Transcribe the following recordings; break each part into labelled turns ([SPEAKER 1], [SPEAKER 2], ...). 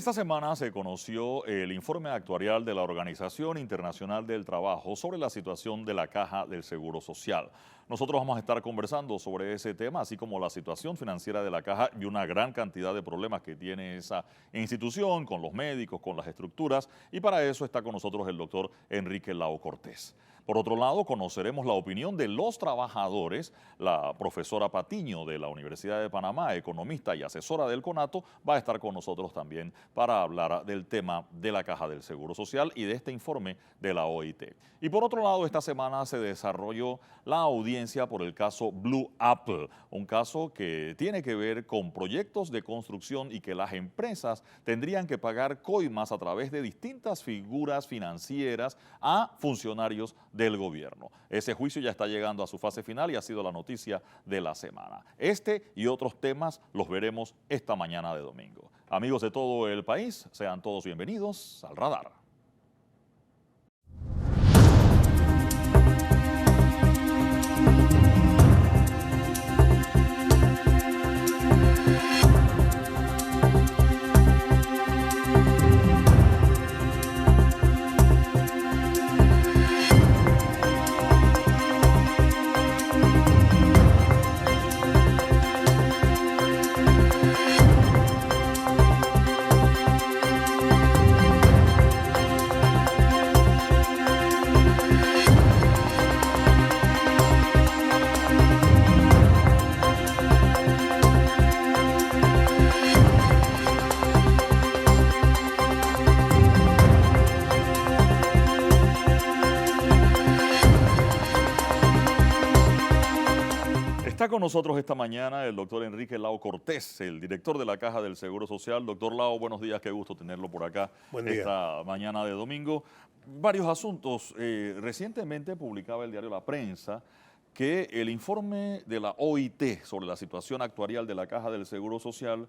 [SPEAKER 1] Esta semana se conoció el informe actuarial de la Organización Internacional del Trabajo sobre la situación de la Caja del Seguro Social. Nosotros vamos a estar conversando sobre ese tema, así como la situación financiera de la Caja y una gran cantidad de problemas que tiene esa institución con los médicos, con las estructuras, y para eso está con nosotros el doctor Enrique Lao Cortés. Por otro lado, conoceremos la opinión de los trabajadores. La profesora Patiño de la Universidad de Panamá, economista y asesora del CONATO, va a estar con nosotros también para hablar del tema de la Caja del Seguro Social y de este informe de la OIT. Y por otro lado, esta semana se desarrolló la audiencia por el caso Blue Apple, un caso que tiene que ver con proyectos de construcción y que las empresas tendrían que pagar coimas a través de distintas figuras financieras a funcionarios del gobierno. Ese juicio ya está llegando a su fase final y ha sido la noticia de la semana. Este y otros temas los veremos esta mañana de domingo. Amigos de todo el país, sean todos bienvenidos al Radar. Está con nosotros esta mañana el doctor Enrique Lao Cortés, el director de la Caja del Seguro Social. Doctor Lao, buenos días, qué gusto tenerlo por acá
[SPEAKER 2] Buen día.
[SPEAKER 1] esta mañana de domingo. Varios asuntos. Recientemente publicaba el diario La Prensa que el informe de la OIT sobre la situación actuarial de la Caja del Seguro Social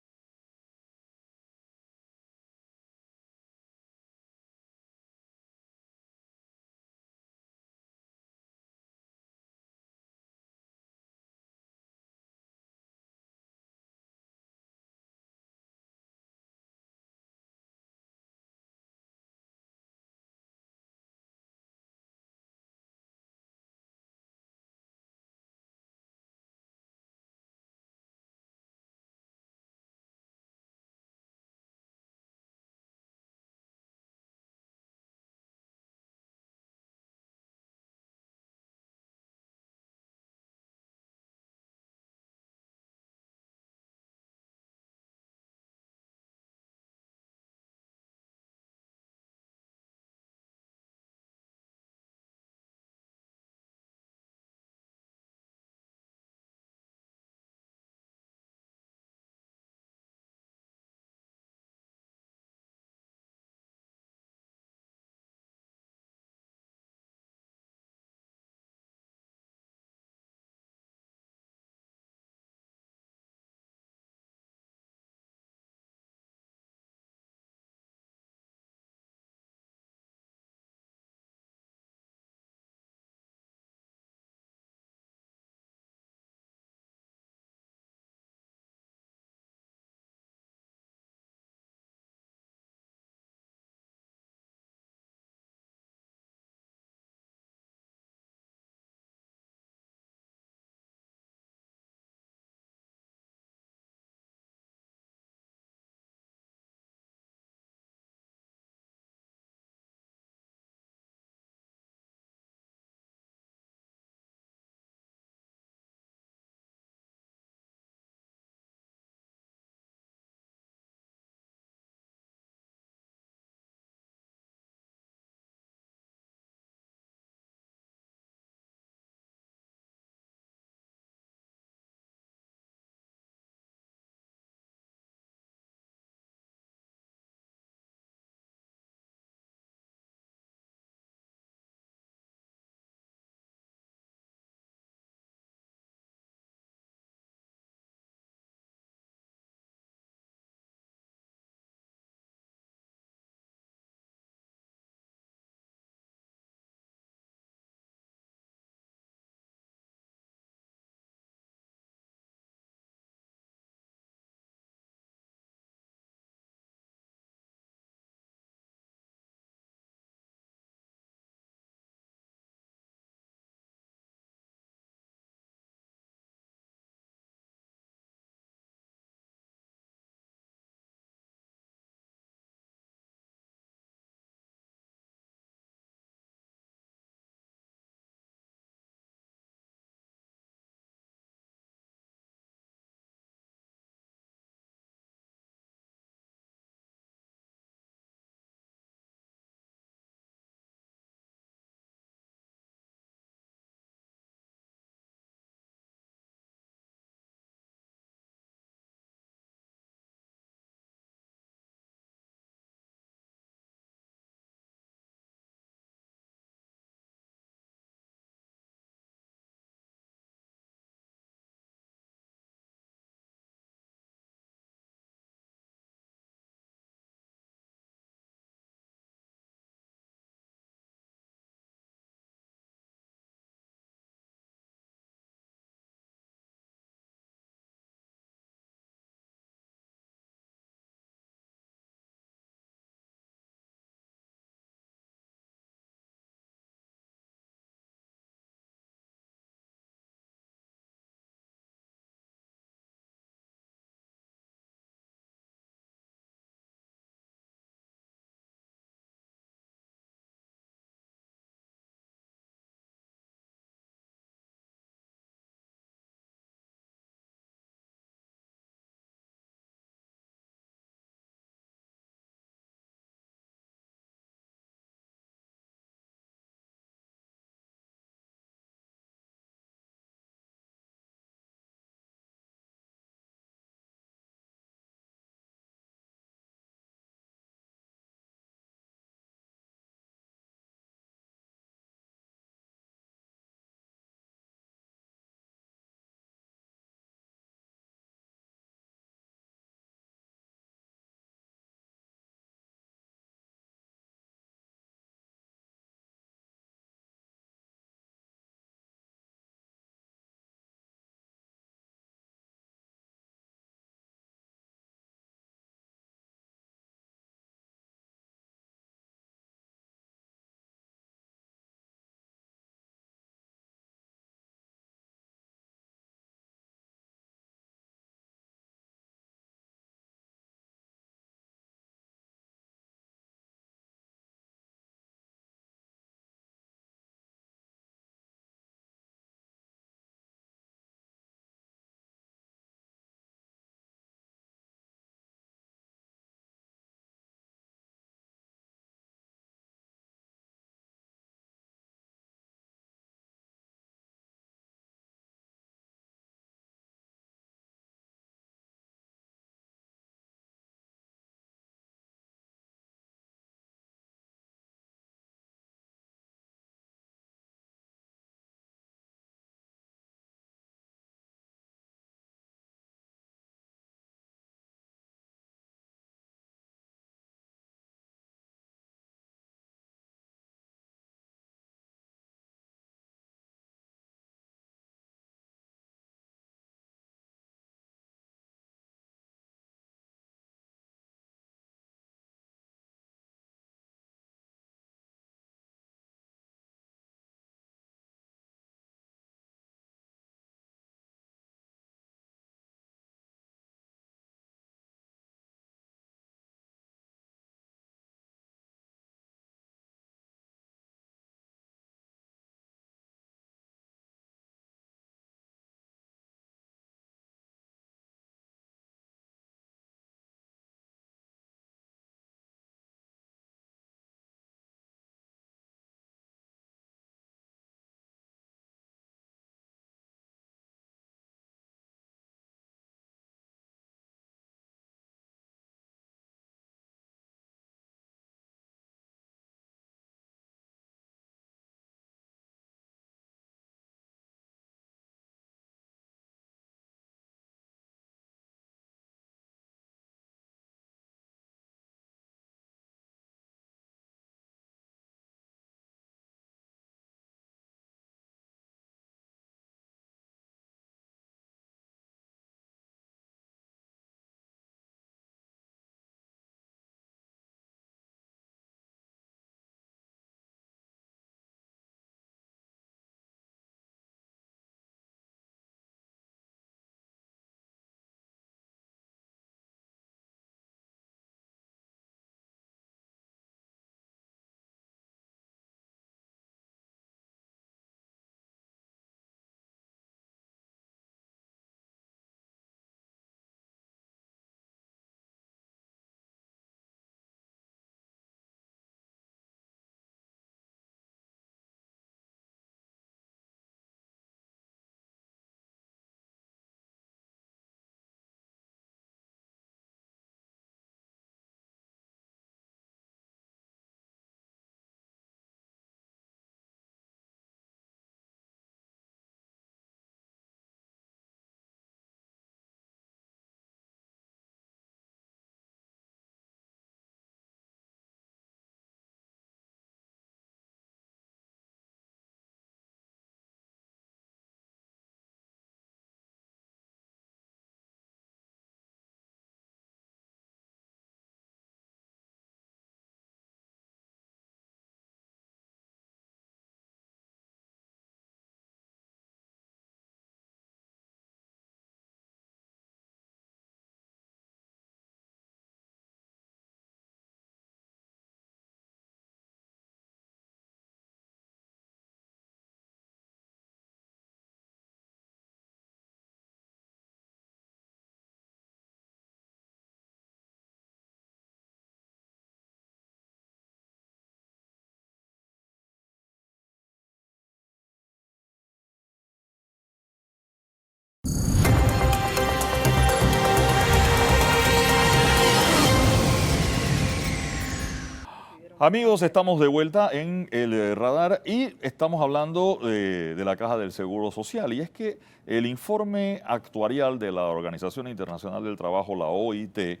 [SPEAKER 1] Amigos, estamos de vuelta en el radar y estamos hablando de la Caja del Seguro Social. Y es que el informe actuarial de la Organización Internacional del Trabajo, la OIT,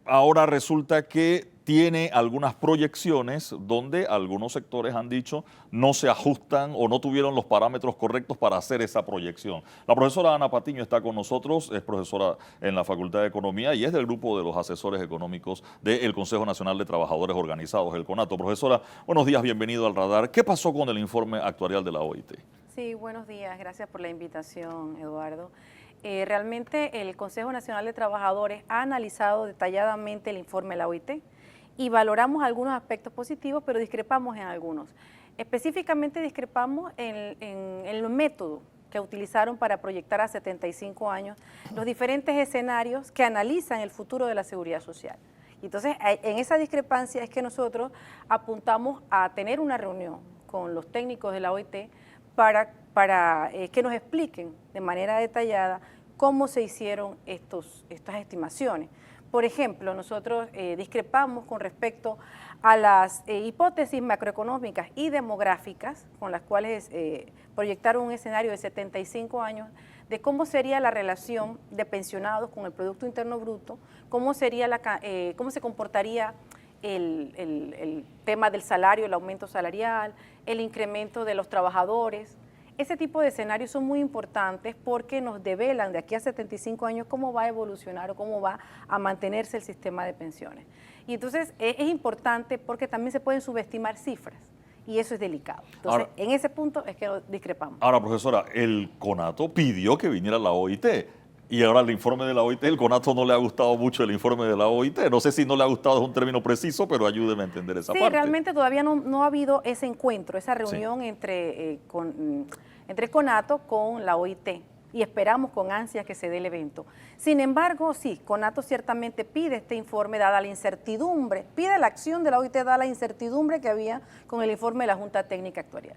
[SPEAKER 1] ahora resulta que tiene algunas proyecciones donde algunos sectores han dicho no se ajustan o no tuvieron los parámetros correctos para hacer esa proyección. La profesora Ana Patiño está con nosotros, es profesora en la Facultad de Economía y es del grupo de los asesores económicos del Consejo Nacional de Trabajadores Organizados, el CONATO. Profesora, buenos días, bienvenido al radar. ¿Qué pasó con el informe actuarial de la OIT?
[SPEAKER 2] Sí, buenos días, gracias por la invitación, Eduardo. Realmente el Consejo Nacional de Trabajadores ha analizado detalladamente el informe de la OIT y valoramos algunos aspectos positivos, pero discrepamos en algunos. Específicamente discrepamos en el método que utilizaron para proyectar a 75 años los diferentes escenarios que analizan el futuro de la seguridad social. Y entonces, en esa discrepancia es que nosotros apuntamos a tener una reunión con los técnicos de la OIT para que nos expliquen de manera detallada cómo se hicieron estas estimaciones. Por ejemplo, nosotros discrepamos con respecto a las hipótesis macroeconómicas y demográficas con las cuales proyectaron un escenario de 75 años de cómo sería la relación de pensionados con el Producto Interno Bruto, cómo se comportaría el tema del salario, el aumento salarial, el incremento de los trabajadores. Ese tipo de escenarios son muy importantes porque nos develan de aquí a 75 años cómo va a evolucionar o cómo va a mantenerse el sistema de pensiones. Y entonces es importante porque también se pueden subestimar cifras y eso es delicado. Entonces, ahora, en ese punto es que discrepamos.
[SPEAKER 1] Ahora, profesora, el CONATO pidió que viniera la OIT. Y ahora el informe de la OIT, el CONATO no le ha gustado mucho el informe de la OIT. No sé si no le ha gustado, es un término preciso, pero ayúdeme a entender esa parte.
[SPEAKER 2] Sí, realmente todavía no ha habido ese encuentro, esa reunión entre CONATO con la OIT. Y esperamos con ansias que se dé el evento. Sin embargo, sí, CONATO ciertamente pide este informe dada la incertidumbre, pide la acción de la OIT dada la incertidumbre que había con el informe de la Junta Técnica Actuarial.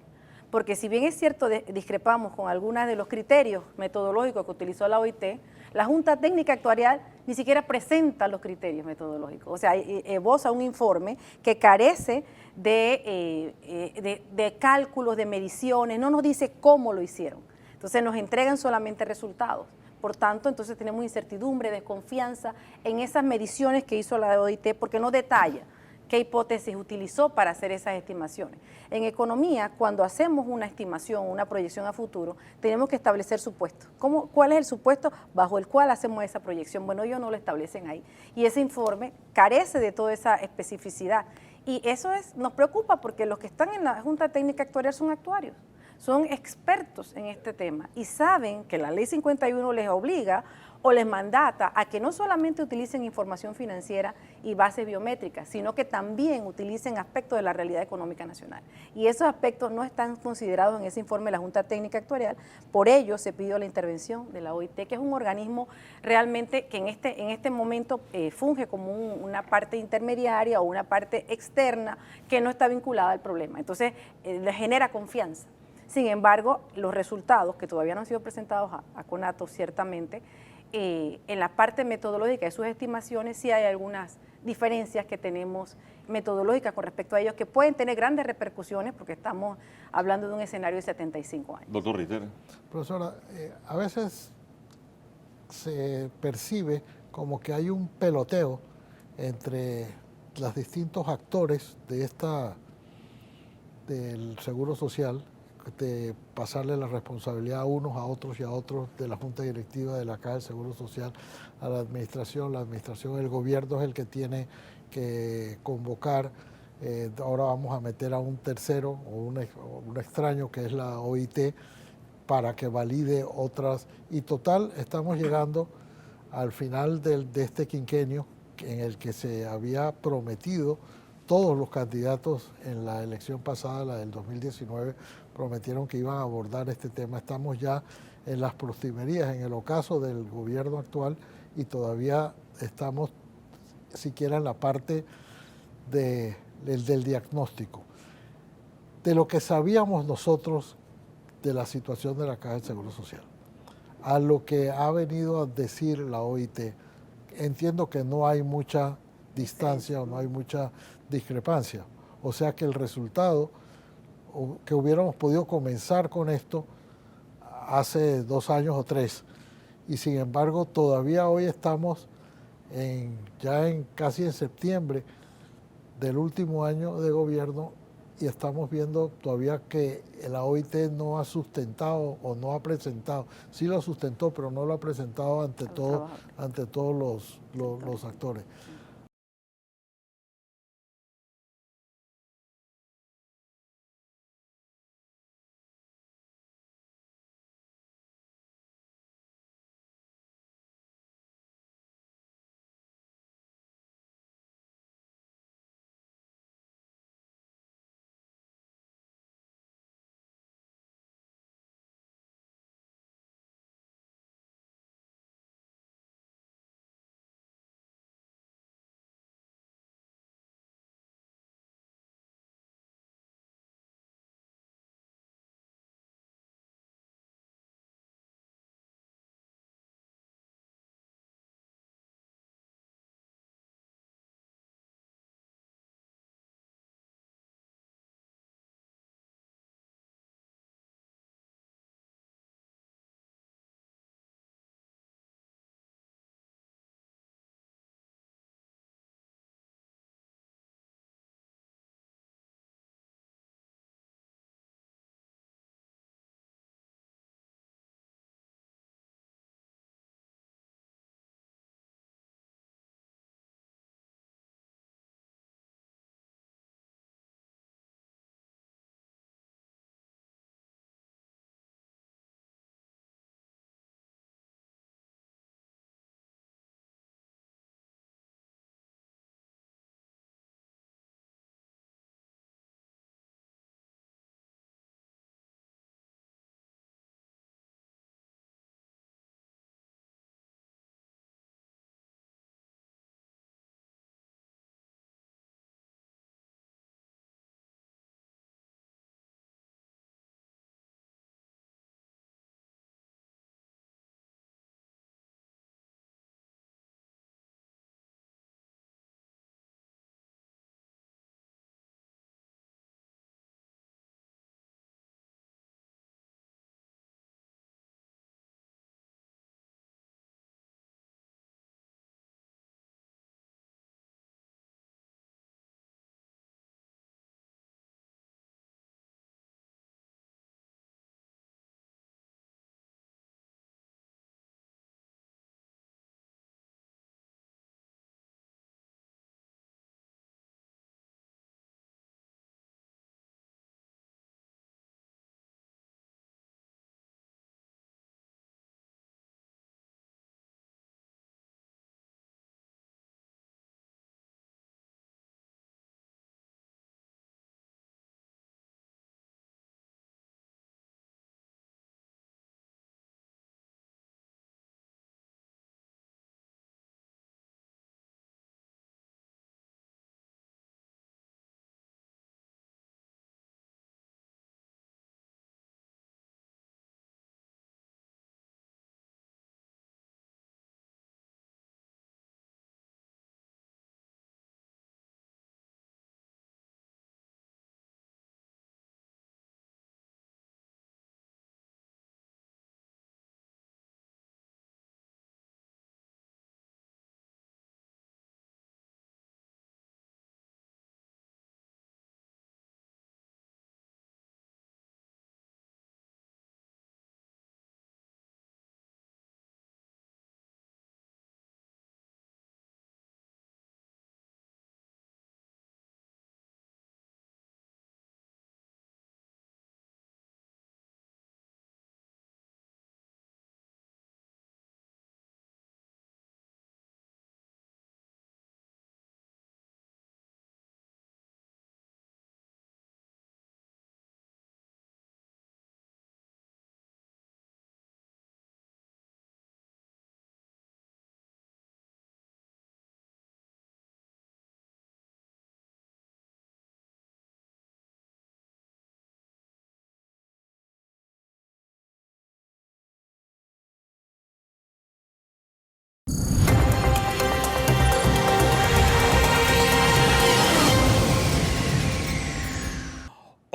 [SPEAKER 2] Porque si bien es cierto, discrepamos con algunos de los criterios metodológicos que utilizó la OIT, la Junta Técnica Actuarial ni siquiera presenta los criterios metodológicos. O sea, esboza un informe que carece de cálculos, de mediciones, no nos dice cómo lo hicieron. Entonces nos entregan solamente resultados. Por tanto, entonces tenemos incertidumbre, desconfianza en esas mediciones que hizo la OIT porque no detalla qué hipótesis utilizó para hacer esas estimaciones. En economía, cuando hacemos una estimación, una proyección a futuro, tenemos que establecer supuestos. ¿Cuál es el supuesto bajo el cual hacemos esa proyección? Bueno, ellos no lo establecen ahí. Y ese informe carece de toda esa especificidad. Y eso nos preocupa porque los que están en la Junta Técnica Actuarial son actuarios. Son expertos en este tema y saben que la Ley 51 les obliga o les mandata a que no solamente utilicen información financiera y bases biométricas, sino que también utilicen aspectos de la realidad económica nacional. Y esos aspectos no están considerados en ese informe de la Junta Técnica Actuarial, por ello se pidió la intervención de la OIT, que es un organismo realmente que en este momento funge como una parte intermediaria o una parte externa que no está vinculada al problema. Entonces, le genera confianza. Sin embargo, los resultados que todavía no han sido presentados a CONATO, ciertamente, en la parte metodológica de sus estimaciones sí hay algunas diferencias que tenemos metodológicas con respecto a ellos que pueden tener grandes repercusiones porque estamos hablando de un escenario de 75 años.
[SPEAKER 1] Doctor Ritter.
[SPEAKER 3] Profesora, a veces se percibe como que hay un peloteo entre los distintos actores del Seguro Social, de pasarle la responsabilidad a unos, a otros y a otros de la Junta Directiva de la Caja del Seguro Social a la administración, el gobierno es el que tiene que convocar, ahora vamos a meter a un tercero o un extraño que es la OIT para que valide otras, y total estamos llegando al final de este quinquenio en el que se había prometido. Todos los candidatos en la elección pasada, la del 2019, prometieron que iban a abordar este tema. Estamos ya en las postrimerías, en el ocaso del gobierno actual, y todavía estamos siquiera en la parte del diagnóstico. De lo que sabíamos nosotros de la situación de la Caja del Seguro Social, a lo que ha venido a decir la OIT, entiendo que no hay mucha distancia o no hay mucha discrepancia. O sea que el resultado, que hubiéramos podido comenzar con esto hace 2 años o 3, y sin embargo todavía hoy estamos casi en septiembre del último año de gobierno y estamos viendo todavía que la OIT no ha sustentado o no ha presentado, sí lo sustentó, pero no lo ha presentado ante todos los actores.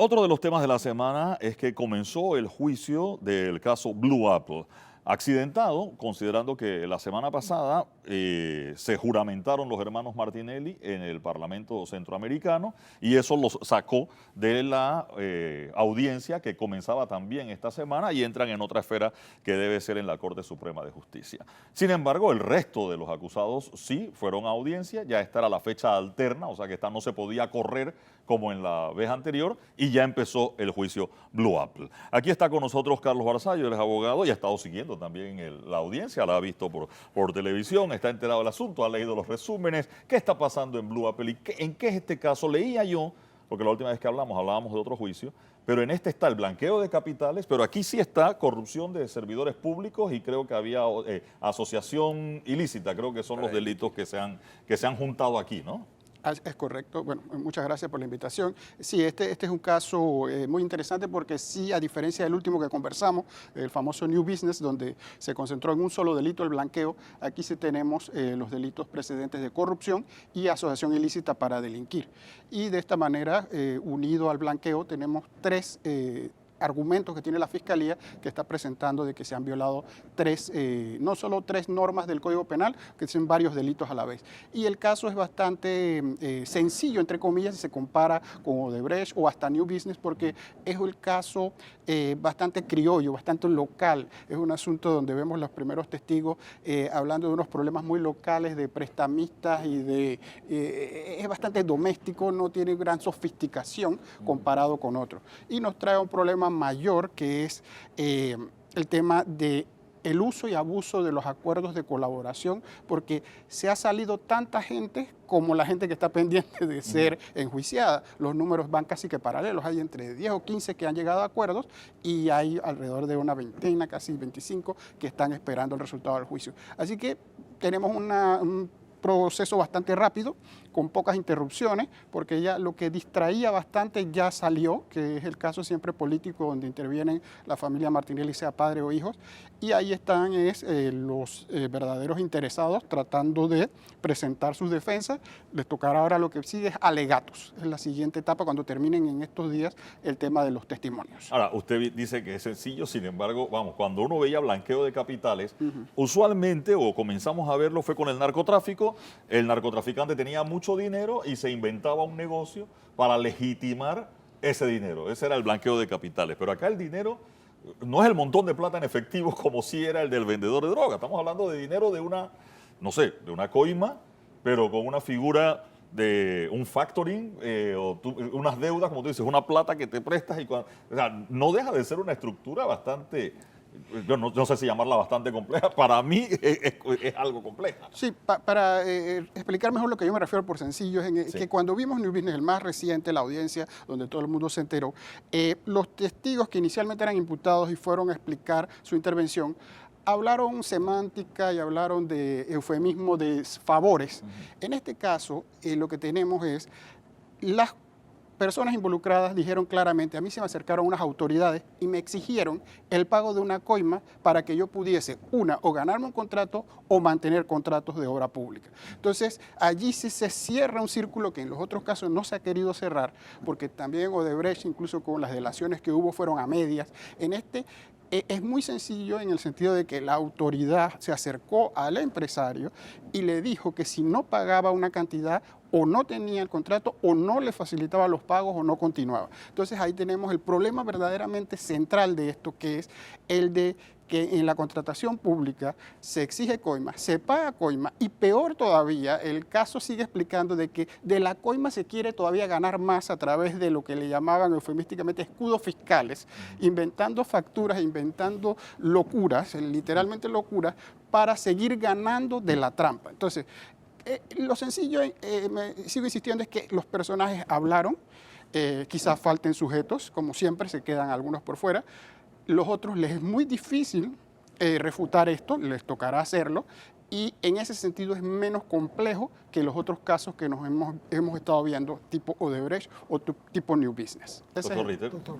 [SPEAKER 1] Otro de los temas de la semana es que comenzó el juicio del caso Blue Apple. Accidentado, considerando que la semana pasada se juramentaron los hermanos Martinelli en el Parlamento Centroamericano y eso los sacó de la audiencia que comenzaba también esta semana y entran en otra esfera que debe ser en la Corte Suprema de Justicia. Sin embargo, el resto de los acusados sí fueron a audiencia, ya esta era la fecha alterna, o sea que esta no se podía correr como en la vez anterior y ya empezó el juicio Blue Apple. Aquí está con nosotros Carlos Barzallo, él es abogado y ha estado siguiendo también la audiencia, la ha visto por televisión, está enterado del asunto, ha leído los resúmenes. ¿Qué está pasando en Blue Apple? ¿Y en qué es este caso? Leía yo, porque la última vez que hablábamos de otro juicio, pero en este está el blanqueo de capitales, pero aquí sí está corrupción de servidores públicos y creo que había asociación ilícita, creo que son los delitos que se han juntado aquí, ¿no?
[SPEAKER 4] Es correcto. Bueno, muchas gracias por la invitación. Sí, este es un caso muy interesante porque sí, a diferencia del último que conversamos, el famoso New Business, donde se concentró en un solo delito, el blanqueo, aquí sí tenemos los delitos precedentes de corrupción y asociación ilícita para delinquir. Y de esta manera, unido al blanqueo, tenemos tres argumentos que tiene la Fiscalía que está presentando de que se han violado no solo tres normas del Código Penal, que son varios delitos a la vez. Y el caso es bastante sencillo, entre comillas, si se compara con Odebrecht o hasta New Business, porque es el caso bastante criollo, bastante local. Es un asunto donde vemos los primeros testigos hablando de unos problemas muy locales de prestamistas y es bastante doméstico, no tiene gran sofisticación comparado con otros. Y nos trae un problema mayor que es el tema de el uso y abuso de los acuerdos de colaboración, porque se ha salido tanta gente como la gente que está pendiente de ser enjuiciada. Los números van casi que paralelos, hay entre 10 o 15 que han llegado a acuerdos y hay alrededor de una veintena, casi 25, que están esperando el resultado del juicio. Así que tenemos un proceso bastante rápido, con pocas interrupciones, porque ya lo que distraía bastante ya salió, que es el caso siempre político donde intervienen la familia Martinelli, sea padre o hijos, y ahí están los verdaderos interesados tratando de presentar sus defensas. Les tocará ahora lo que sigue es alegatos, es la siguiente etapa cuando terminen en estos días el tema de los testimonios.
[SPEAKER 1] Ahora, usted dice que es sencillo, sin embargo, vamos, cuando uno veía blanqueo de capitales, usualmente, o comenzamos a verlo, fue con el narcotráfico. El narcotraficante tenía mucho dinero y se inventaba un negocio para legitimar ese dinero. Ese era el blanqueo de capitales. Pero acá el dinero no es el montón de plata en efectivo como si era el del vendedor de droga. Estamos hablando de dinero de una, no sé, de una coima, pero con una figura de un factoring, unas deudas, como tú dices, una plata que te prestas. O sea, no deja de ser una estructura bastante... Yo no sé si llamarla bastante compleja, para mí es algo compleja.
[SPEAKER 4] Sí, para explicar mejor lo que yo me refiero por sencillo, es que cuando vimos New Business, el más reciente, la audiencia, donde todo el mundo se enteró, los testigos que inicialmente eran imputados y fueron a explicar su intervención, hablaron semántica y hablaron de eufemismo de favores. En este caso, lo que tenemos es las personas involucradas dijeron claramente, a mí se me acercaron unas autoridades y me exigieron el pago de una coima para que yo pudiese, o ganarme un contrato o mantener contratos de obra pública. Entonces, allí sí se cierra un círculo que en los otros casos no se ha querido cerrar, porque también Odebrecht, incluso con las delaciones que hubo, fueron a medias. En este es muy sencillo en el sentido de que la autoridad se acercó al empresario y le dijo que si no pagaba una cantidad, o no tenía el contrato, o no le facilitaba los pagos, o no continuaba. Entonces ahí tenemos el problema verdaderamente central de esto, que es el de que en la contratación pública se exige coima, se paga coima, y peor todavía, el caso sigue explicando de que de la coima se quiere todavía ganar más a través de lo que le llamaban eufemísticamente escudos fiscales, inventando facturas, inventando locuras, literalmente locuras, para seguir ganando de la trampa. Entonces, lo sencillo, sigo insistiendo, es que los personajes hablaron, quizás falten sujetos, como siempre se quedan algunos por fuera. Los otros les es muy difícil refutar esto, les tocará hacerlo, y en ese sentido es menos complejo que los otros casos que nos hemos estado viendo, tipo Odebrecht o tipo New Business.
[SPEAKER 1] Doctor Ritter.
[SPEAKER 3] Doctor,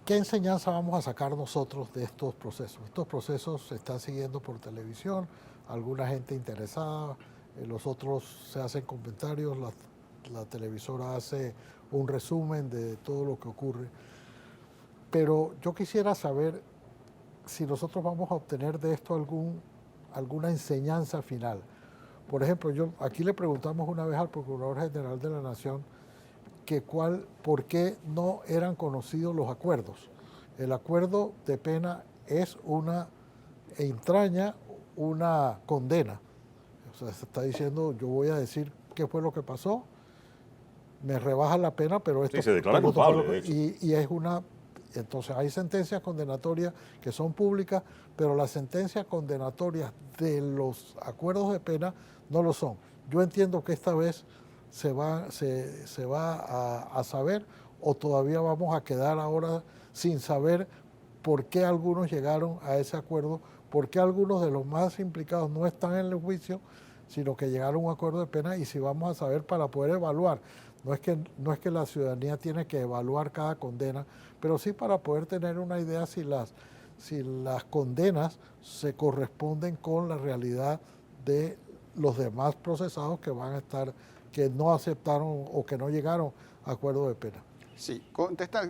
[SPEAKER 3] ¿qué enseñanza vamos a sacar nosotros de estos procesos? Estos procesos se están siguiendo por televisión, alguna gente interesada, los otros se hacen comentarios, la televisora hace un resumen de todo lo que ocurre. Pero yo quisiera saber si nosotros vamos a obtener de esto alguna enseñanza final. Por ejemplo, aquí le preguntamos una vez al Procurador General de la Nación por qué no eran conocidos los acuerdos. El acuerdo de pena entraña una condena. O sea, se está diciendo, yo voy a decir qué fue lo que pasó, me rebaja la pena, pero esto...
[SPEAKER 1] Sí, se declara culpable, de hecho.
[SPEAKER 3] Y es entonces hay sentencias condenatorias que son públicas, pero las sentencias condenatorias de los acuerdos de pena no lo son. Yo entiendo que esta vez se va a saber, o todavía vamos a quedar ahora sin saber por qué algunos llegaron a ese acuerdo, por qué algunos de los más implicados no están en el juicio, sino que llegaron a un acuerdo de pena, y si vamos a saber para poder evaluar. No es que la ciudadanía tiene que evaluar cada condena, pero sí para poder tener una idea si las condenas se corresponden con la realidad de los demás procesados que no aceptaron o que no llegaron a acuerdo de pena.
[SPEAKER 4] Sí,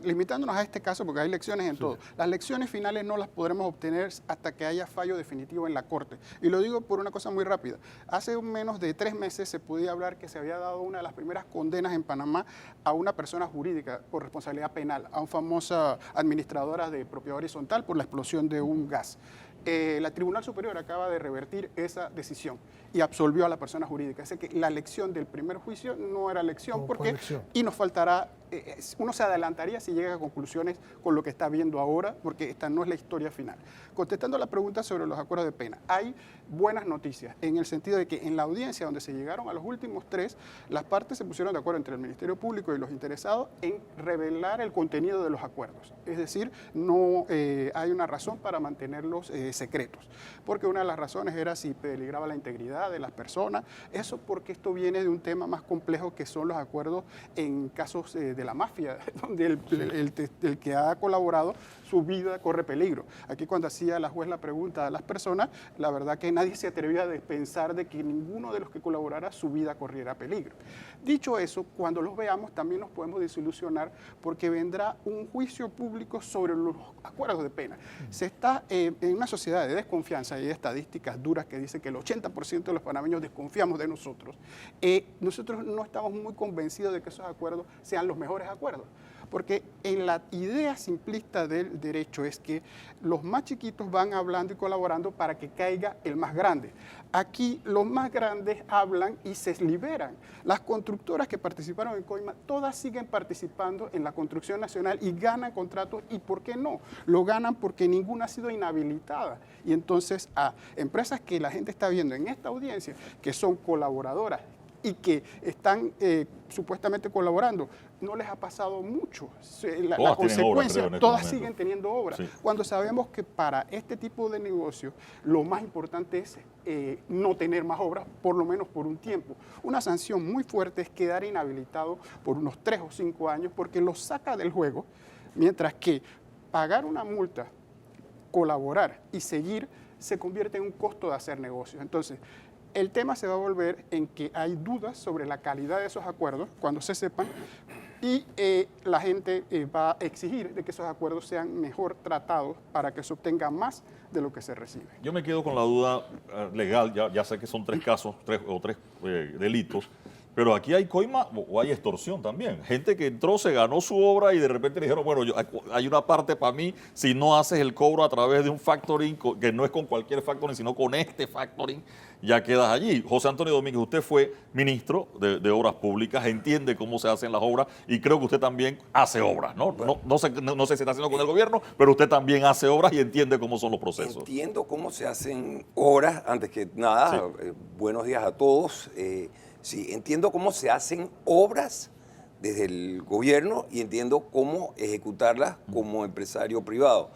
[SPEAKER 4] limitándonos a este caso, porque hay lecciones en todo. Las lecciones finales no las podremos obtener hasta que haya fallo definitivo en la Corte. Y lo digo por una cosa muy rápida. Hace menos de 3 meses se podía hablar que se había dado una de las primeras condenas en Panamá a una persona jurídica por responsabilidad penal, a una famosa administradora de propiedad horizontal por la explosión de un gas. La Tribunal Superior acaba de revertir esa decisión y absolvió a la persona jurídica. Así que la lección del primer juicio no era lección, y nos faltará, uno se adelantaría si llega a conclusiones con lo que está viendo ahora, porque esta no es la historia final. Contestando la pregunta sobre los acuerdos de pena, hay buenas noticias en el sentido de que en la audiencia donde se llegaron a los últimos 3, las partes se pusieron de acuerdo entre el Ministerio Público y los interesados en revelar el contenido de los acuerdos. Es decir, no hay una razón para mantenerlos secretos, porque una de las razones era si peligraba la integridad de las personas, eso porque esto viene de un tema más complejo que son los acuerdos en casos de la mafia, donde el que ha colaborado, su vida corre peligro. Aquí cuando hacía la juez la pregunta a las personas, la verdad que nadie se atrevía a pensar de que ninguno de los que colaborara su vida corriera peligro. Dicho eso, cuando los veamos también nos podemos desilusionar porque vendrá un juicio público sobre los acuerdos de pena. Se está en una sociedad de desconfianza, y hay estadísticas duras que dicen que el 80% de los panameños desconfiamos de nosotros. Nosotros no estamos muy convencidos de que esos acuerdos sean los mejores acuerdos, porque en la idea simplista del derecho es que los más chiquitos van hablando y colaborando para que caiga el más grande. Aquí los más grandes hablan y se liberan. Las constructoras que participaron en Coima, todas siguen participando en la construcción nacional y ganan contratos. ¿Y por qué no? Lo ganan porque ninguna ha sido inhabilitada. Y entonces a empresas que la gente está viendo en esta audiencia, que son colaboradoras y que están supuestamente colaborando, no les ha pasado mucho. La consecuencia, todas siguen teniendo obras. Sí. Cuando sabemos que para este tipo de negocio lo más importante es no tener más obras, por lo menos por un tiempo. Una sanción muy fuerte es quedar inhabilitado por unos 3 o 5 años porque lo saca del juego, mientras que pagar una multa, colaborar y seguir se convierte en un costo de hacer negocios. Entonces, el tema se va a volver en que hay dudas sobre la calidad de esos acuerdos cuando se sepan, y la gente va a exigir de que esos acuerdos sean mejor tratados para que se obtenga más de lo que se recibe.
[SPEAKER 1] Yo me quedo con la duda legal, ya sé que son 3 casos, 3 delitos, pero aquí hay coima o hay extorsión también. Gente que entró, se ganó su obra y de repente le dijeron, bueno, hay una parte para mí si no haces el cobro a través de un factoring, que no es con cualquier factoring, sino con este factoring, ya quedas allí. José Antonio Domínguez, usted fue ministro de Obras Públicas, entiende cómo se hacen las obras y creo que usted también hace obras, ¿no? Bueno, no sé si está haciendo con el gobierno, pero usted también hace obras y entiende cómo son los procesos.
[SPEAKER 5] Entiendo cómo se hacen obras. Antes que nada, sí. Buenos días a todos. Sí, entiendo cómo se hacen obras desde el gobierno y entiendo cómo ejecutarlas como empresario privado.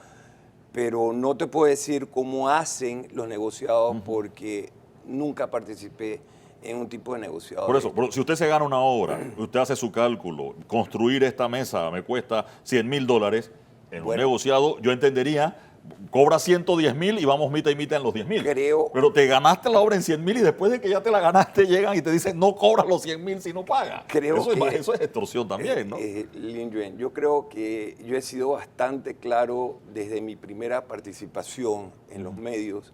[SPEAKER 5] Pero no te puedo decir cómo hacen los negociados porque nunca participé en un tipo de negociado.
[SPEAKER 1] Por eso, si usted se gana una obra, usted hace su cálculo, construir esta mesa me cuesta $100,000, en un negociado yo entendería cobra 110.000 y vamos mitad y mitad en los 10.000.
[SPEAKER 5] Creo-
[SPEAKER 1] Pero te ganaste la obra en 100.000 y después de que ya te la ganaste llegan y te dicen no cobras los 100.000 si no pagas.
[SPEAKER 5] Creo
[SPEAKER 1] eso,
[SPEAKER 5] que-
[SPEAKER 1] eso es extorsión también, ¿no?
[SPEAKER 5] Lin Yuen, yo creo que yo he sido bastante claro desde mi primera participación en los medios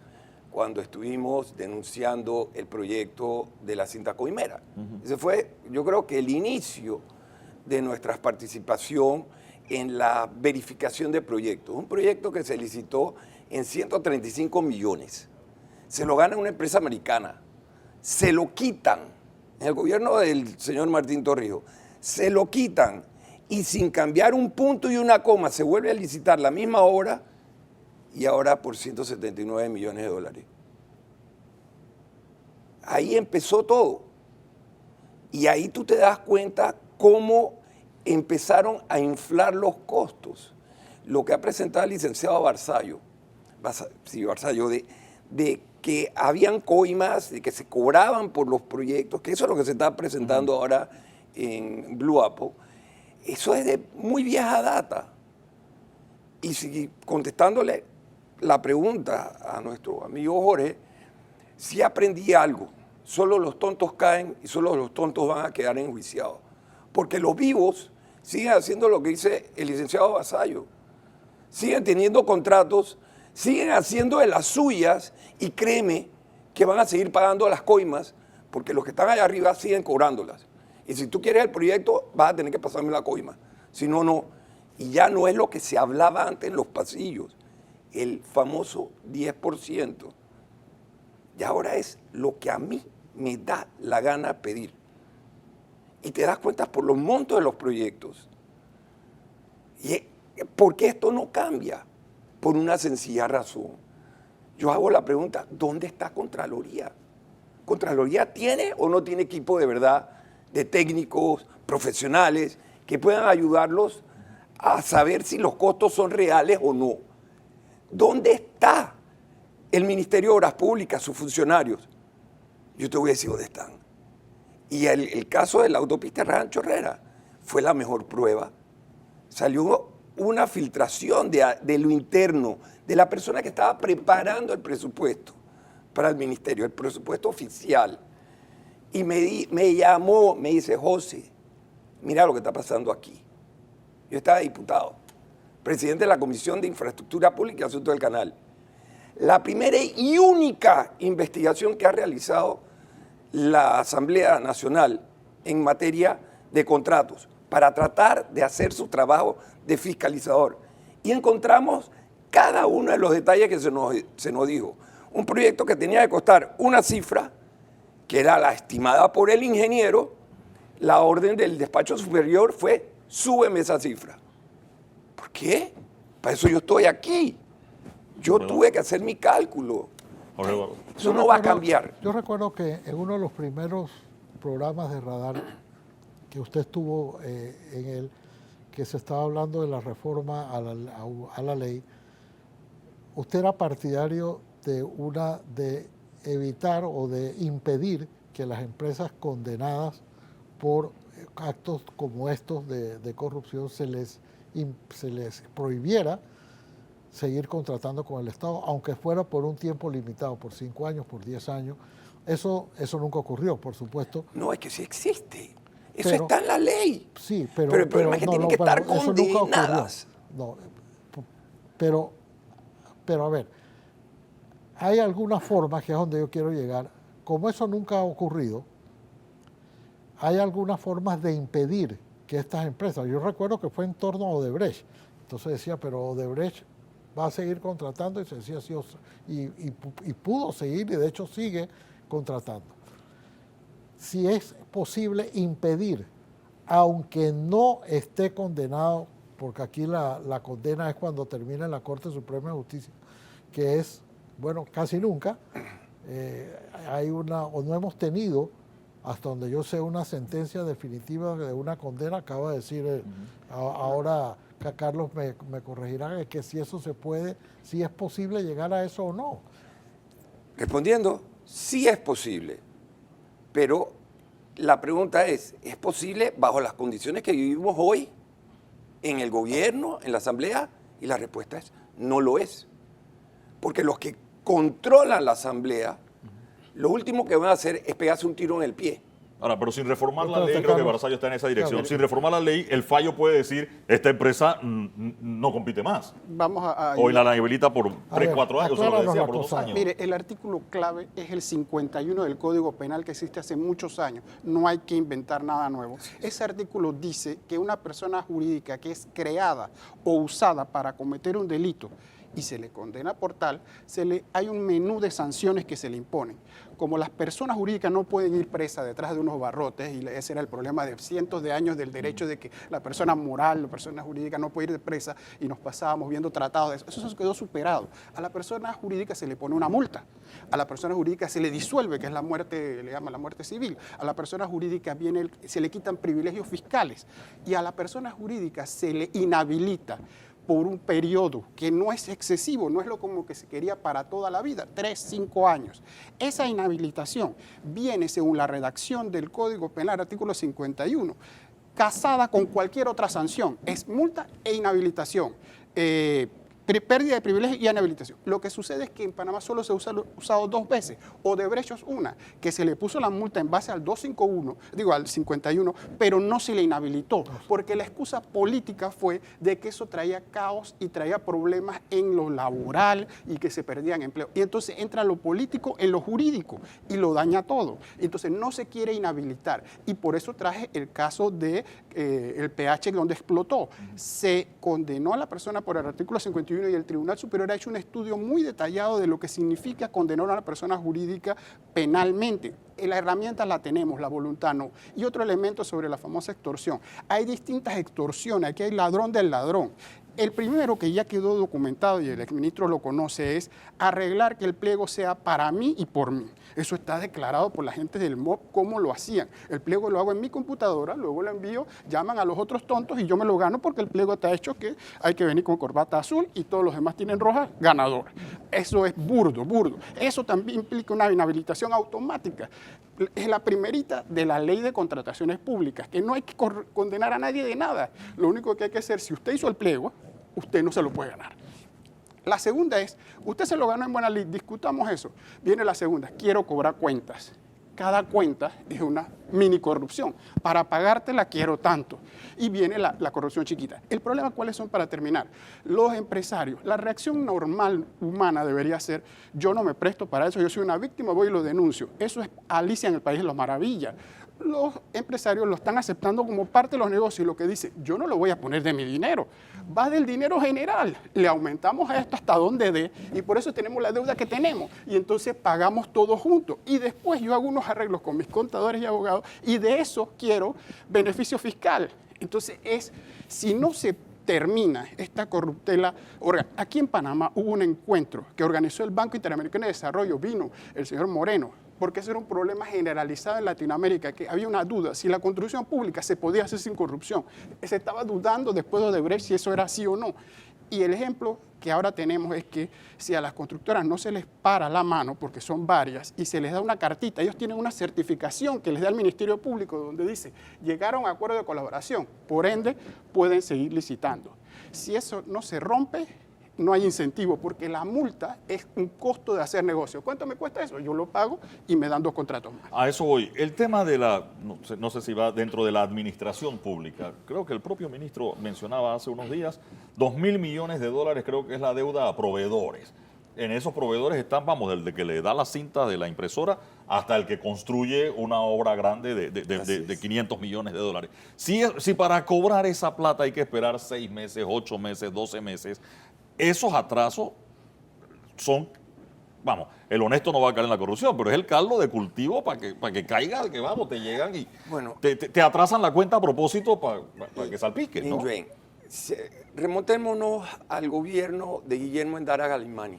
[SPEAKER 5] cuando estuvimos denunciando el proyecto de la cinta coimera. Ese fue, yo creo que el inicio de nuestra participación en la verificación de proyectos. Un proyecto que se licitó en 135 millones. Se lo gana una empresa americana. Se lo quitan en el gobierno del señor Martín Torrijos. Se lo quitan y sin cambiar un punto y una coma se vuelve a licitar la misma obra y ahora por 179 millones de dólares. Ahí empezó todo. Y ahí tú te das cuenta cómo empezaron a inflar los costos. Lo que ha presentado el licenciado Barzallo, de que habían coimas, de que se cobraban por los proyectos, que eso es lo que se está presentando ahora en Blue Apple, eso es de muy vieja data. Y si, contestándole la pregunta a nuestro amigo Jorge, sí aprendí algo. Solo los tontos caen y solo los tontos van a quedar enjuiciados. Porque los vivos siguen haciendo lo que dice el licenciado Barzallo. Siguen teniendo contratos, siguen haciendo de las suyas y créeme que van a seguir pagando las coimas porque los que están allá arriba siguen cobrándolas. Y si tú quieres el proyecto, vas a tener que pasarme la coima. Si no, no. Y ya no es lo que se hablaba antes en los pasillos, el famoso 10%. Y ahora es lo que a mí me da la gana pedir. Y te das cuenta por los montos de los proyectos. ¿Y por qué esto no cambia? Por una sencilla razón. Yo hago la pregunta, ¿dónde está Contraloría? ¿Contraloría tiene o no tiene equipo de verdad de técnicos profesionales que puedan ayudarlos a saber si los costos son reales o no? ¿Dónde está el Ministerio de Obras Públicas, sus funcionarios? Yo te voy a decir dónde están. Y el caso de la autopista Rancho Herrera fue la mejor prueba. Salió una filtración de lo interno, de la persona que estaba preparando el presupuesto para el ministerio, el presupuesto oficial. Y me llamó, me dice, José, mira lo que está pasando aquí. Yo estaba diputado, presidente de la Comisión de Infraestructura Pública y Asuntos del Canal. La primera y única investigación que ha realizado la Asamblea Nacional en materia de contratos para tratar de hacer su trabajo de fiscalizador. Y encontramos cada uno de los detalles que se nos dijo. Un proyecto que tenía que costar una cifra, que era la estimada por el ingeniero, la orden del despacho superior fue, súbeme esa cifra. ¿Por qué? Para eso yo estoy aquí. Yo tuve que hacer mi cálculo.
[SPEAKER 1] Jorge Eduardo.
[SPEAKER 5] Eso no va a cambiar.
[SPEAKER 3] Yo recuerdo que en uno de los primeros programas de radar que usted estuvo en él, que se estaba hablando de la reforma a la ley, usted era partidario de evitar o de impedir que las empresas condenadas por actos como estos de corrupción se les prohibiera seguir contratando con el Estado, aunque fuera por un tiempo limitado, por 5 años, por 10 años. Eso nunca ocurrió, por supuesto.
[SPEAKER 5] No, es que sí existe. Eso
[SPEAKER 3] Pero-
[SPEAKER 5] está en la ley.
[SPEAKER 3] Sí,
[SPEAKER 5] Pero el problema es que tienen que estar
[SPEAKER 3] eso nunca ocurrió.
[SPEAKER 5] condenadas.
[SPEAKER 3] No, pero a ver, hay algunas formas, que es donde yo quiero llegar, como eso nunca ha ocurrido, hay algunas formas de impedir que estas empresas, yo recuerdo que fue en torno a Odebrecht, entonces decía, pero Odebrecht va a seguir contratando, y se decía sí, y pudo seguir, y de hecho sigue contratando. Si es posible impedir, aunque no esté condenado, porque aquí la condena es cuando termina en la Corte Suprema de Justicia, que es, bueno, casi nunca, o no hemos tenido, hasta donde yo sé, una sentencia definitiva de una condena. Acaba de decir, ahora Carlos me corregirá, que si eso se puede, si es posible llegar a eso o no.
[SPEAKER 5] Respondiendo, sí es posible, pero la pregunta ¿es posible bajo las condiciones que vivimos hoy en el gobierno, en la Asamblea? Y la respuesta es, no lo es. porque los que controlan la asamblea, lo último que van a hacer es pegarse un tiro en el pie.
[SPEAKER 1] Ahora, pero sin reformar la
[SPEAKER 3] Entonces,
[SPEAKER 1] ley, creo que
[SPEAKER 3] Carlos,
[SPEAKER 1] Barzallo está en esa dirección.
[SPEAKER 3] claro.
[SPEAKER 1] Sin reformar la ley, el fallo puede decir, esta empresa no compite más.
[SPEAKER 4] Vamos a
[SPEAKER 1] O la inhabilita por 3,
[SPEAKER 3] ver,
[SPEAKER 1] 4 años, se lo
[SPEAKER 3] acláranos
[SPEAKER 1] decía,
[SPEAKER 3] la
[SPEAKER 1] por 2
[SPEAKER 3] cosa.
[SPEAKER 1] años.
[SPEAKER 4] Mire, el artículo clave es el 51 del Código Penal que existe hace muchos años. No hay que inventar nada nuevo. Ese artículo dice que una persona jurídica que es creada o usada para cometer un delito y se le condena por tal, hay un menú de sanciones que se le imponen. Como las personas jurídicas no pueden ir presas detrás de unos barrotes, y ese era el problema de cientos de años del derecho de que la persona moral, la persona jurídica no puede ir de presa, y nos pasábamos viendo tratados de eso. Eso quedó superado. A la persona jurídica se le pone una multa. A la persona jurídica se le disuelve, que es la muerte, le llaman la muerte civil. A la persona jurídica se le quitan privilegios fiscales. Y a la persona jurídica se le inhabilita por un periodo que no es excesivo, no es lo como que se quería para toda la vida, 3, 5 años. Esa inhabilitación viene, según la redacción del Código Penal, artículo 51, casada con cualquier otra sanción, es multa e inhabilitación. Pérdida de privilegio y inhabilitación. Lo que sucede es que en Panamá solo se ha usado 2 veces, Odebrecht una, que se le puso la multa en base al 251, al 51, pero no se le inhabilitó, porque la excusa política fue de que eso traía caos y traía problemas en lo laboral y que se perdían empleos. Y entonces entra lo político en lo jurídico y lo daña todo. Entonces no se quiere inhabilitar. Y por eso traje el caso de el PH donde explotó. Se condenó a la persona por el artículo 51 y el Tribunal Superior ha hecho un estudio muy detallado de lo que significa condenar a una persona jurídica penalmente. La herramienta la tenemos, la voluntad no. Y otro elemento sobre la famosa extorsión. Hay distintas extorsiones, aquí hay ladrón del ladrón. El primero que ya quedó documentado y el exministro lo conoce es arreglar que el pliego sea para mí y por mí. Eso está declarado por la gente del MOB cómo lo hacían. El pliego lo hago en mi computadora, luego lo envío, llaman a los otros tontos y yo me lo gano porque el pliego está hecho que hay que venir con corbata azul y todos los demás tienen roja, ganador. Eso es burdo. Eso también implica una inhabilitación automática. Es la primerita de la ley de contrataciones públicas, que no hay que condenar a nadie de nada. Lo único que hay que hacer, si usted hizo el pliego, usted no se lo puede ganar. La segunda es, usted se lo ganó en buena ley, discutamos eso. Viene la segunda, quiero cobrar cuentas. Cada cuenta es una mini corrupción. Para pagártela quiero tanto. Y viene la corrupción chiquita. El problema, ¿cuáles son para terminar? Los empresarios, la reacción normal humana debería ser, yo no me presto para eso, yo soy una víctima, voy y lo denuncio. Eso es Alicia en el País de las Maravillas. Los empresarios lo están aceptando como parte de los negocios y lo que dice, yo no lo voy a poner de mi dinero, va del dinero general, le aumentamos a esto hasta donde dé y por eso tenemos la deuda que tenemos y entonces pagamos todos juntos y después yo hago unos arreglos con mis contadores y abogados y de eso quiero beneficio fiscal. Entonces si no se termina esta corruptela. Aquí en Panamá hubo un encuentro que organizó el Banco Interamericano de Desarrollo, vino el señor Moreno, porque ese era un problema generalizado en Latinoamérica, que había una duda, si la construcción pública se podía hacer sin corrupción. Se estaba dudando después de Odebrecht si eso era así o no. Y el ejemplo que ahora tenemos es que si a las constructoras no se les para la mano, porque son varias, y se les da una cartita, ellos tienen una certificación que les da el Ministerio Público donde dice, llegaron a acuerdo de colaboración, por ende pueden seguir licitando. Si eso no se rompe, no hay incentivo, porque la multa es un costo de hacer negocio. ¿Cuánto me cuesta eso? Yo lo pago y me dan 2 contratos más.
[SPEAKER 1] A eso voy. El tema de no sé si va dentro de la administración pública. Creo que el propio ministro mencionaba hace unos días, 2.000 millones de dólares creo que es la deuda a proveedores. En esos proveedores están, desde que le da la cinta de la impresora hasta el que construye una obra grande de 500 millones de dólares. Si para cobrar esa plata hay que esperar 6 meses, 8 meses, 12 meses, esos atrasos son, el honesto no va a caer en la corrupción, pero es el caldo de cultivo para que caiga, que te llegan y te atrasan la cuenta a propósito para que salpique, ¿no?
[SPEAKER 5] Indren, remontémonos al gobierno de Guillermo Endara Galimani.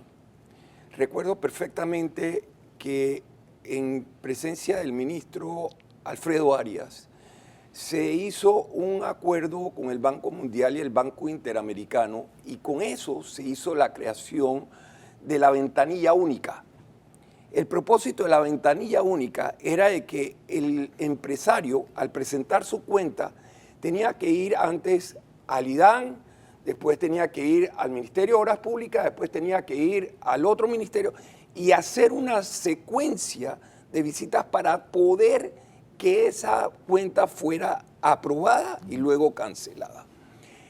[SPEAKER 5] Recuerdo perfectamente que en presencia del ministro Alfredo Arias se hizo un acuerdo con el Banco Mundial y el Banco Interamericano y con eso se hizo la creación de la ventanilla única. El propósito de la ventanilla única era de que el empresario, al presentar su cuenta, tenía que ir antes al IDAN, después tenía que ir al Ministerio de Obras Públicas, después tenía que ir al otro ministerio y hacer una secuencia de visitas para poder que esa cuenta fuera aprobada y luego cancelada.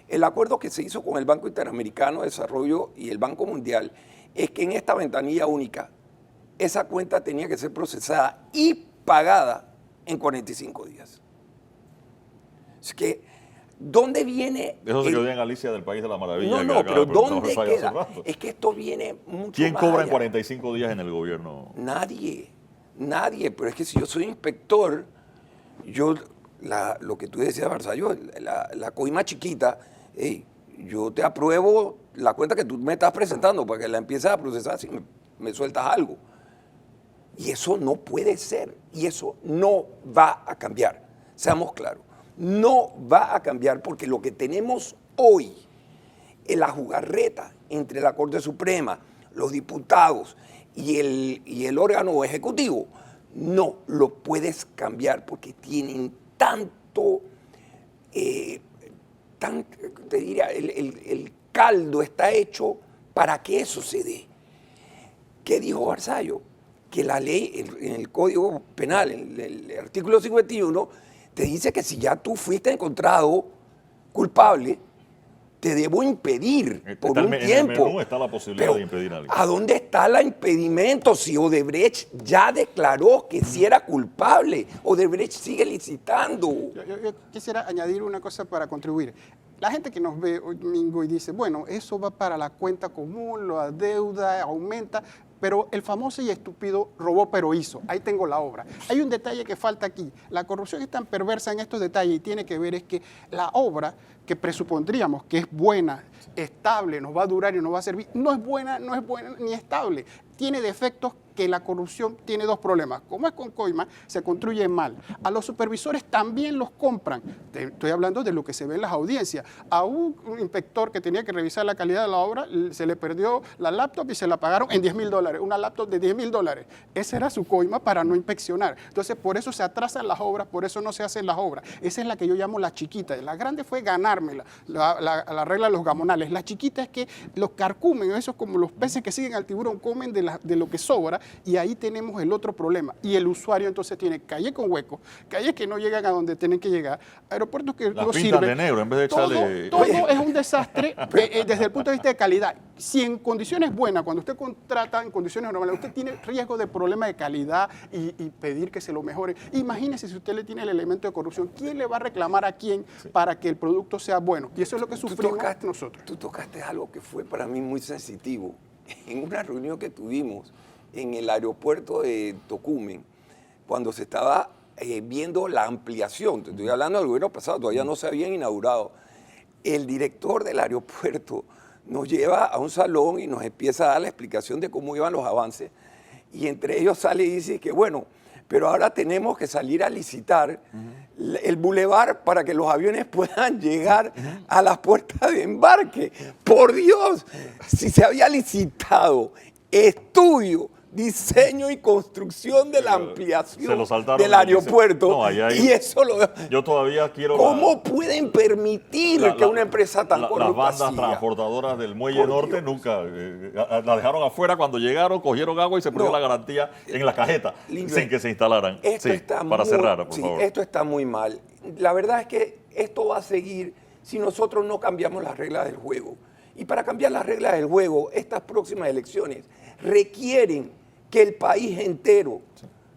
[SPEAKER 5] El acuerdo que se hizo con el Banco Interamericano de Desarrollo y el Banco Mundial es que en esta ventanilla única esa cuenta tenía que ser procesada y pagada en 45 días. Es que, ¿dónde viene?
[SPEAKER 1] Eso se quedó en Alicia del País de la Maravilla.
[SPEAKER 5] No, pero ¿dónde queda? Es que esto viene mucho
[SPEAKER 1] ¿Quién
[SPEAKER 5] más
[SPEAKER 1] cobra
[SPEAKER 5] allá.
[SPEAKER 1] en 45 días en el gobierno?
[SPEAKER 5] Nadie, pero es que si yo soy inspector, lo que tú decías, Barzallo, la coima chiquita, hey, yo te apruebo la cuenta que tú me estás presentando para que la empieces a procesar si me sueltas algo. Y eso no puede ser, y eso no va a cambiar, seamos claros. No va a cambiar porque lo que tenemos hoy es la jugarreta entre la Corte Suprema, los diputados y el órgano ejecutivo. No lo puedes cambiar porque tienen tanto, te diría, el caldo está hecho para que eso se dé. ¿Qué dijo Barzallo? Que la ley, en el Código Penal, en el artículo 51, te dice que si ya tú fuiste encontrado culpable, te debo impedir por un tiempo.
[SPEAKER 1] En el menú está la posibilidad de impedir a alguien.
[SPEAKER 5] ¿A dónde está el impedimento si Odebrecht ya declaró que sí era culpable? Odebrecht sigue licitando.
[SPEAKER 4] Yo quisiera añadir una cosa para contribuir. La gente que nos ve hoy domingo y dice, bueno, eso va para la cuenta común, la deuda aumenta, pero el famoso y estúpido robó pero hizo. Ahí tengo la obra. Hay un detalle que falta aquí. La corrupción es tan perversa en estos detalles y tiene que ver es que la obra que presupondríamos que es buena, estable, nos va a durar y nos va a servir, no es buena ni estable. Tiene defectos que la corrupción tiene dos problemas. Como es con coima, se construye mal. A los supervisores también los compran. Estoy hablando de lo que se ve en las audiencias. A un inspector que tenía que revisar la calidad de la obra, se le perdió la laptop y se la pagaron en $10,000. Una laptop de $10,000. Esa era su coima para no inspeccionar. Entonces, por eso se atrasan las obras, por eso no se hacen las obras. Esa es la que yo llamo la chiquita. La grande fue ganármela, la regla de los gamonales. La chiquita es que los carcomen, eso es como los peces que siguen al tiburón, comen de lo que sobra, y ahí tenemos el otro problema. Y el usuario entonces tiene calles con huecos, calles que no llegan a donde tienen que llegar, aeropuertos que no sirven.
[SPEAKER 1] de negro en vez de echarle...
[SPEAKER 4] Todo es un desastre desde el punto de vista de calidad. Si en condiciones buenas, cuando usted contrata en condiciones normales, usted tiene riesgo de problema de calidad y pedir que se lo mejore. Imagínese si usted le tiene el elemento de corrupción, ¿quién le va a reclamar a quién para que el producto sea bueno? Y eso es lo que sufrimos nosotros.
[SPEAKER 5] Tú tocaste algo que fue para mí muy sensitivo. En una reunión que tuvimos en el aeropuerto de Tocumen, cuando se estaba viendo la ampliación, te estoy hablando del gobierno pasado, todavía no se habían inaugurado, el director del aeropuerto nos lleva a un salón y nos empieza a dar la explicación de cómo iban los avances, y entre ellos sale y dice que bueno, pero ahora tenemos que salir a licitar el bulevar para que los aviones puedan llegar a las puertas de embarque. Por Dios, si se había licitado estudio, diseño y construcción de la ampliación del aeropuerto.
[SPEAKER 1] No,
[SPEAKER 5] y eso lo...
[SPEAKER 1] Yo todavía quiero...
[SPEAKER 5] ¿Cómo pueden permitir que una empresa tan corrupta
[SPEAKER 1] Las bandas
[SPEAKER 5] siga?
[SPEAKER 1] Transportadoras del Muelle Norte nunca la dejaron afuera cuando llegaron, cogieron agua y se perdió la garantía en la cajeta sin que se instalaran. Para cerrar, por favor.
[SPEAKER 5] Esto está muy mal. La verdad es que esto va a seguir si nosotros no cambiamos las reglas del juego. Y para cambiar las reglas del juego, estas próximas elecciones requieren que el país entero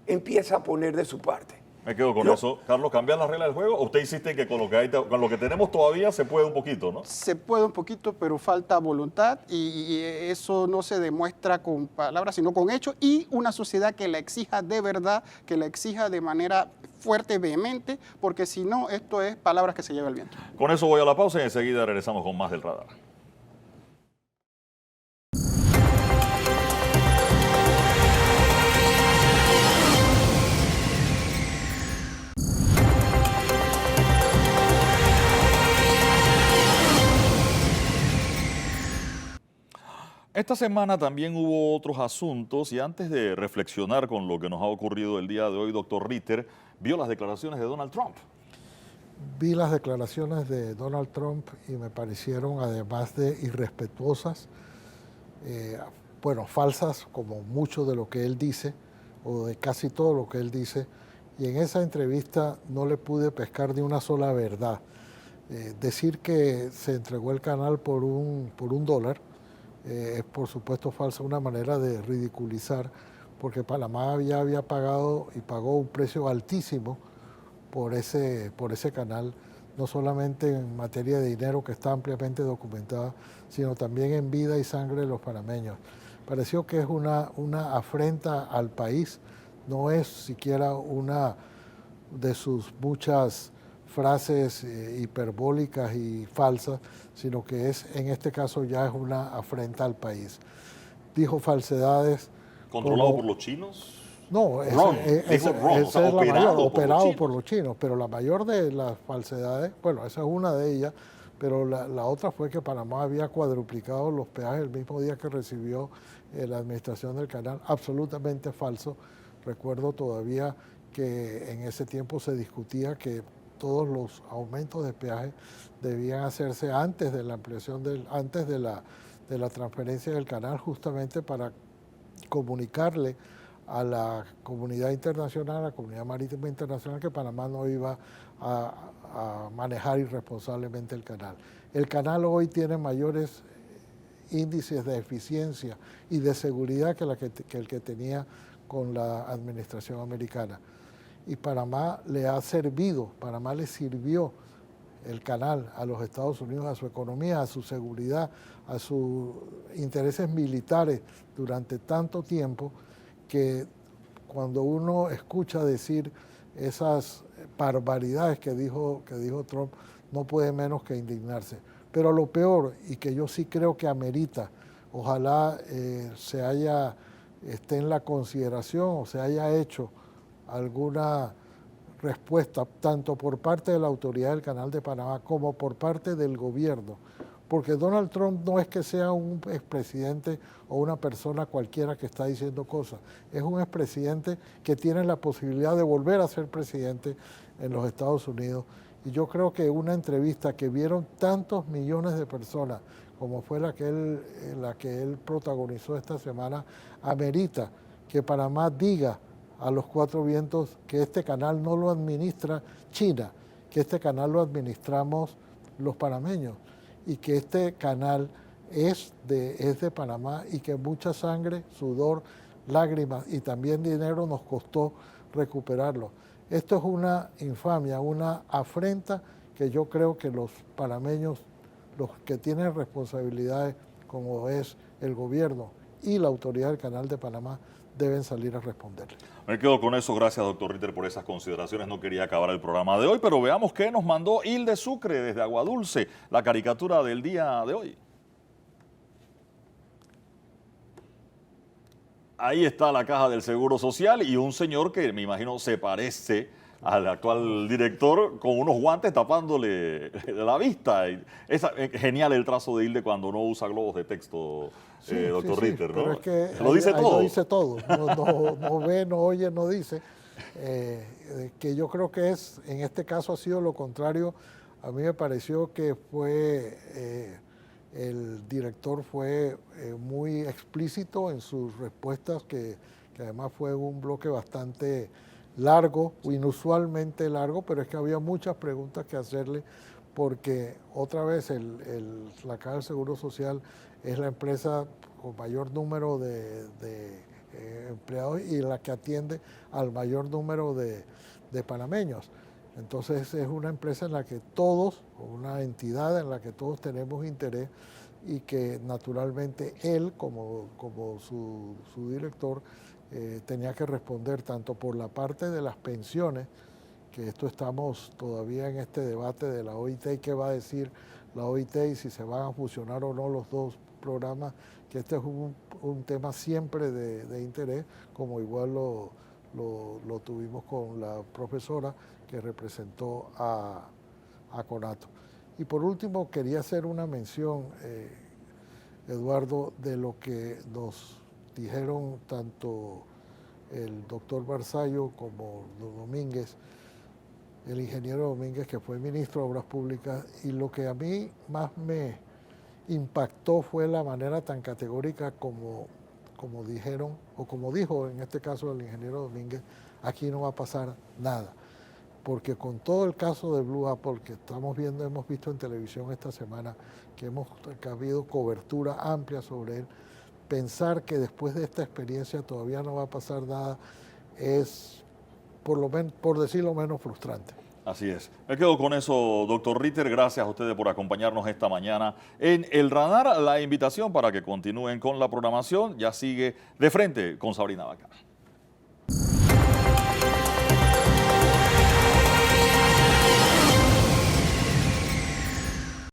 [SPEAKER 5] empiece a poner de su parte.
[SPEAKER 1] Me quedo con eso. Carlos, ¿cambiar las reglas del juego? ¿O usted insiste en que con lo que tenemos todavía se puede un poquito, no?
[SPEAKER 4] Se puede un poquito, pero falta voluntad y eso no se demuestra con palabras, sino con hechos, y una sociedad que la exija de verdad, que la exija de manera fuerte, vehemente, porque si no, esto es palabras que se lleva el viento.
[SPEAKER 1] Con eso voy a la pausa y enseguida regresamos con más del radar. Esta semana también hubo otros asuntos y antes de reflexionar con lo que nos ha ocurrido el día de hoy, doctor Ritter, vio las declaraciones de Donald Trump.
[SPEAKER 3] Vi las declaraciones de Donald Trump y me parecieron, además de irrespetuosas, bueno, falsas como mucho de lo que él dice, o de casi todo lo que él dice, y en esa entrevista no le pude pescar ni una sola verdad. Decir que se entregó el canal por un dólar es por supuesto falso, una manera de ridiculizar, porque Panamá ya había pagado y pagó un precio altísimo por ese canal, no solamente en materia de dinero que está ampliamente documentada, sino también en vida y sangre de los panameños. Pareció que es una afrenta al país, no es siquiera una de sus muchas frases hiperbólicas y falsas, sino que es, en este caso ya es una afrenta al país. Dijo falsedades.
[SPEAKER 1] ¿Controlado
[SPEAKER 3] como,
[SPEAKER 1] por los chinos?
[SPEAKER 3] no,
[SPEAKER 1] Esa
[SPEAKER 3] es la mayor, operado por los chinos, pero la mayor de las falsedades, bueno, esa es una de ellas, pero la otra fue que Panamá había cuadruplicado los peajes el mismo día que recibió la administración del canal, absolutamente falso. Recuerdo todavía que en ese tiempo se discutía que todos los aumentos de peaje debían hacerse antes de la ampliación antes de la transferencia del canal, justamente para comunicarle a la comunidad internacional, a la comunidad marítima internacional, que Panamá no iba a manejar irresponsablemente el canal. El canal hoy tiene mayores índices de eficiencia y de seguridad que el que tenía con la administración americana. Y Panamá le ha servido, Panamá le sirvió el canal a los Estados Unidos, a su economía, a su seguridad, a sus intereses militares durante tanto tiempo, que cuando uno escucha decir esas barbaridades que dijo Trump, no puede menos que indignarse. Pero lo peor, y que yo sí creo que amerita, ojalá esté en la consideración o se haya hecho alguna respuesta, tanto por parte de la autoridad del Canal de Panamá como por parte del gobierno, porque Donald Trump no es que sea un expresidente o una persona cualquiera que está diciendo cosas, es un expresidente que tiene la posibilidad de volver a ser presidente en los Estados Unidos, y yo creo que una entrevista que vieron tantos millones de personas como fue la que él protagonizó esta semana, amerita que Panamá diga a los cuatro vientos que este canal no lo administra China, que este canal lo administramos los panameños y que este canal es de Panamá y que mucha sangre, sudor, lágrimas y también dinero nos costó recuperarlo. Esto es una infamia, una afrenta que yo creo que los panameños, los que tienen responsabilidades como es el gobierno y la autoridad del Canal de Panamá, deben salir a responder.
[SPEAKER 1] Me quedo con eso. Gracias, doctor Ritter, por esas consideraciones. No quería acabar el programa de hoy, pero veamos qué nos mandó Hilde Sucre desde Aguadulce, la caricatura del día de hoy. Ahí está la caja del Seguro Social y un señor que me imagino se parece al actual director con unos guantes tapándole la vista. Es genial el trazo de Hilde cuando no usa globos de texto, doctor Ritter, ¿no?
[SPEAKER 3] Pero es que
[SPEAKER 1] lo dice todo.
[SPEAKER 3] Lo dice todo. No ve, no oye, no dice. Que yo creo que en este caso ha sido lo contrario. A mí me pareció que el director fue muy explícito en sus respuestas, que además fue un bloque bastante largo, inusualmente largo, pero es que había muchas preguntas que hacerle, porque otra vez la Caja del Seguro Social es la empresa con mayor número de empleados y la que atiende al mayor número de panameños. Entonces es una empresa en la que todos, una entidad en la que todos tenemos interés, y que naturalmente él, como su director, tenía que responder tanto por la parte de las pensiones, que esto estamos todavía en este debate de la OIT y qué va a decir la OIT y si se van a fusionar o no los dos programas, que este es un tema siempre de interés, como igual lo tuvimos con la profesora que representó a Conato. Y por último quería hacer una mención, Eduardo, de lo que nos dijeron tanto el doctor Barzallo como Domínguez. el ingeniero Domínguez, que fue ministro de Obras Públicas, y lo que a mí más me impactó fue la manera tan categórica como dijeron, o como dijo en este caso el ingeniero Domínguez, aquí no va a pasar nada. Porque con todo el caso de Blue Apple que hemos visto en televisión esta semana, que ha habido cobertura amplia sobre él, pensar que después de esta experiencia todavía no va a pasar nada es, por decirlo menos, frustrante.
[SPEAKER 1] Así es. Me quedo con eso, doctor Ritter. Gracias a ustedes por acompañarnos esta mañana en El Radar. La invitación para que continúen con la programación ya sigue De Frente con Sabrina Vaca.